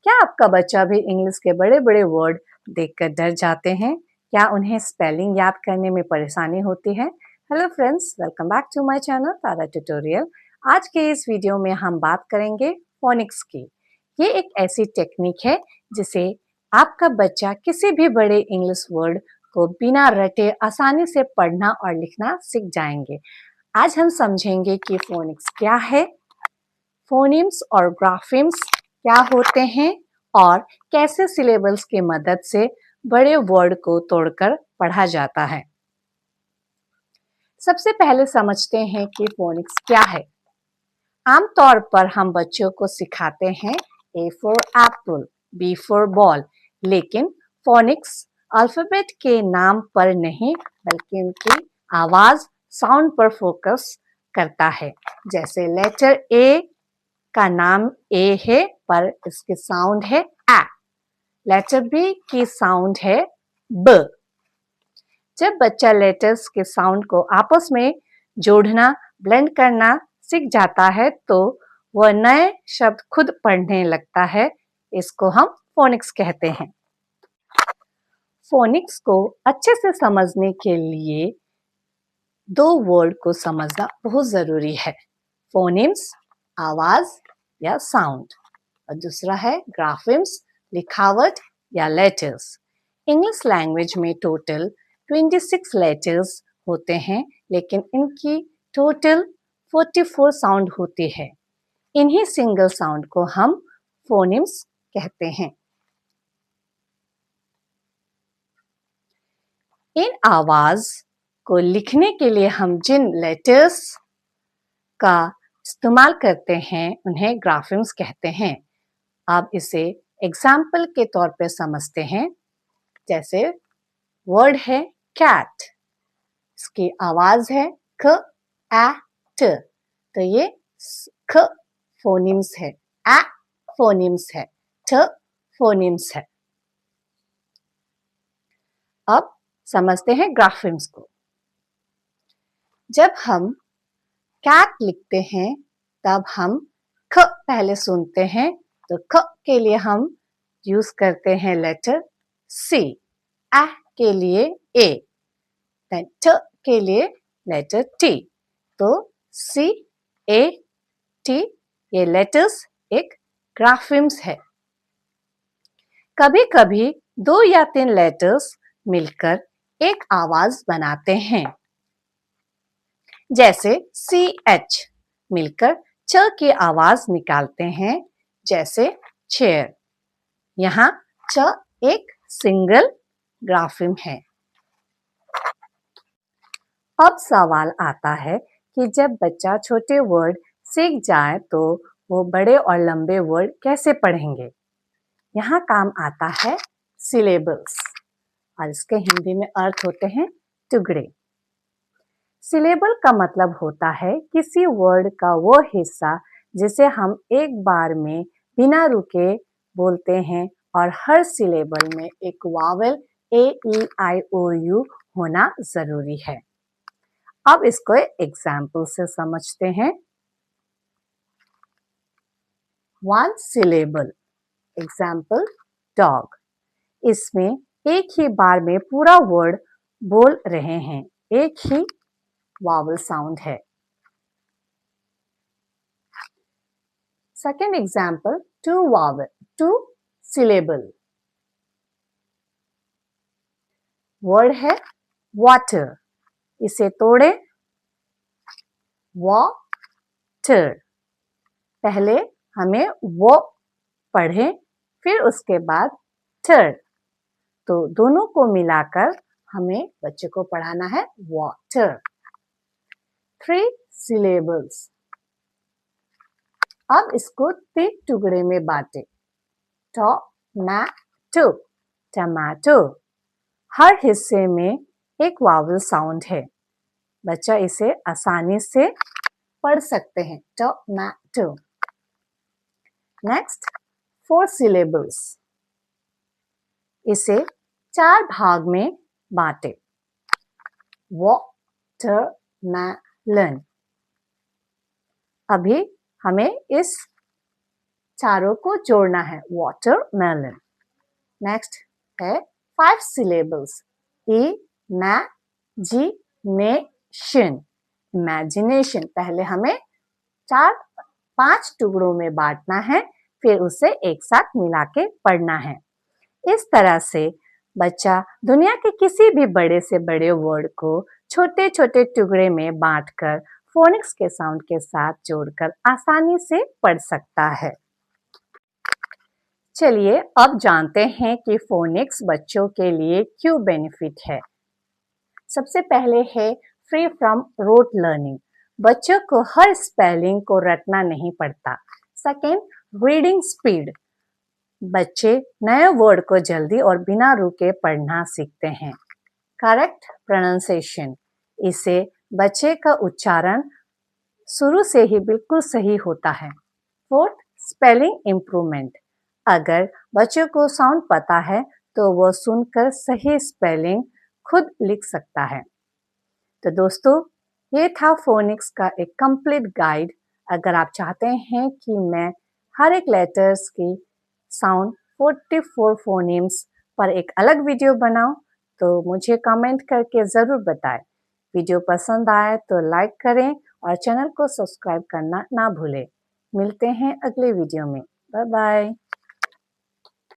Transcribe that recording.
क्या आपका बच्चा भी इंग्लिश के बड़े बड़े वर्ड देखकर डर जाते हैं? क्या उन्हें स्पेलिंग याद करने में परेशानी होती है? Hello friends, welcome back to my channel Tara tutorial. आज के इस वीडियो में हम बात करेंगे फोनिक्स की। ये एक ऐसी टेक्निक है जिसे आपका बच्चा किसी भी बड़े इंग्लिश वर्ड को बिना रटे आसानी से पढ़ना और लिखना सीख जाएंगे। आज हम समझेंगे कि फोनिक्स क्या है, फोनीम्स और ग्राफिम्स क्या होते हैं और कैसे सिलेबल्स की मदद से बड़े वर्ड को तोड़कर पढ़ा जाता है। सबसे पहले समझते हैं कि फोनिक्स क्या है। आमतौर पर हम बच्चों को सिखाते हैं A for Apple, B for ball, लेकिन फोनिक्स अल्फाबेट के नाम पर नहीं बल्कि उनकी आवाज, साउंड पर फोकस करता है। जैसे लेटर A का नाम ए है पर इसकी साउंड है ए। लेटर बी की साउंड है ब। जब बच्चा लेटर्स के साउंड को आपस में जोड़ना, ब्लेंड करना सीख जाता है तो वह नए शब्द खुद पढ़ने लगता है। इसको हम फोनिक्स कहते हैं। फोनिक्स को अच्छे से समझने के लिए दो वर्ड को समझना बहुत जरूरी है। फोनिम्स आवाज या साउंड, और दूसरा है ग्राफिम्स लिखावट या लेटर्स। इंग्लिश लैंग्वेज में टोटल 26 लेटर्स होते हैं, लेकिन इनकी टोटल 44 साउंड होती है। इन्हीं सिंगल साउंड को हम फोनिम्स कहते हैं। इन आवाज को लिखने के लिए हम जिन लेटर्स का इस्तेमाल करते हैं उन्हें ग्राफिम्स कहते हैं। अब इसे एग्जाम्पल के तौर पे समझते हैं। जैसे वर्ड है कैट, इसकी आवाज है क ए ट, तो ये ख फोनिम्स है, ए फोनिम्स है, ठ फोनिम्स है। अब समझते हैं ग्राफिम्स को। जब हम कैट लिखते हैं तब हम ख पहले सुनते हैं, तो ख के लिए हम यूज करते हैं लेटर सी, ए के लिए ए, ट के लिए लेटर टी। तो सी ए टी ये लेटर्स एक ग्राफिम्स है। कभी कभी 2 या 3 लेटर्स मिलकर एक आवाज बनाते हैं। जैसे सी एच मिलकर च की आवाज निकालते हैं, जैसे चेयर। यहाँ च एक सिंगल ग्राफिम है। अब सवाल आता है कि जब बच्चा छोटे वर्ड सीख जाए तो वो बड़े और लंबे वर्ड कैसे पढ़ेंगे। यहाँ काम आता है सिलेबल्स, और इसके हिंदी में अर्थ होते हैं टुकड़े। सिलेबल का मतलब होता है किसी वर्ड का वो हिस्सा जिसे हम एक बार में बिना रुके बोलते हैं, और हर सिलेबल में एक Wavell A E I O you होना जरूरी है। अब इसको एग्जाम्पल से समझते हैं। 1 सिलेबल, एग्जाम्पल डॉग। इसमें एक ही बार में पूरा वर्ड बोल रहे हैं, एक ही वावल साउंड है। Second example 2 syllable. वर्ड है वाटर, इसे तोड़े वाटर। पहले हमें वो पढ़े, फिर उसके बाद टर, तो दोनों को मिलाकर हमें बच्चे को पढ़ाना है वाटर। 3 सिलेबल्स। अब इसको 3 टुकड़े में बांटे। Tomato, tomato. हर हिस्से में एक वावल साउंड है, बच्चा इसे आसानी से पढ़ सकते हैं, टोमैटो। Next 4 syllables. इसे 4 भाग में बांटे। वाटरमेलन। अभी हमें इस चारों को जोड़ना है, watermelon. नेक्स्ट है 5 syllables, imagination. imagination पहले हमें 4-5 टुकड़ों में बांटना है, फिर उसे एक साथ मिला के पढ़ना है. इस तरह से बच्चा दुनिया के किसी भी बड़े से बड़े वर्ड को छोटे छोटे टुकड़े में बांटकर फोनिक्स के साउंड के साथ जोड़कर आसानी से पढ़ सकता है. चलिए अब जानते हैं कि फोनिक्स बच्चों के लिए क्यों बेनिफिट है. सबसे पहले है फ्री फ्रॉम रोट लर्निंग. बच्चों को हर स्पेलिंग को रटना नहीं पड़ता. Second, reading speed. बच्चे नए वर्ड को जल्दी और बिना रुके पढ़ना सीखते हैं. Correct pronunciation. इससे बच्चे का उच्चारण शुरू से ही बिल्कुल सही होता है. Fourth, spelling improvement. अगर बच्चों को साउंड पता है तो वो सुनकर सही स्पेलिंग खुद लिख सकता है. तो दोस्तों, ये था फोनिक्स का एक कंप्लीट गाइड. अगर आप चाहते हैं कि मैं हर एक लेटर्स की साउंड 44 फोनेम्स पर एक अलग वीडियो बनाऊं तो मुझे कमेंट करके ज़रूर बताएं. वीडियो पसंद आए तो लाइक करें और चैनल को सब्सक्राइब करना ना भूलें. मिलते हैं अगले वीडियो में. Bye bye.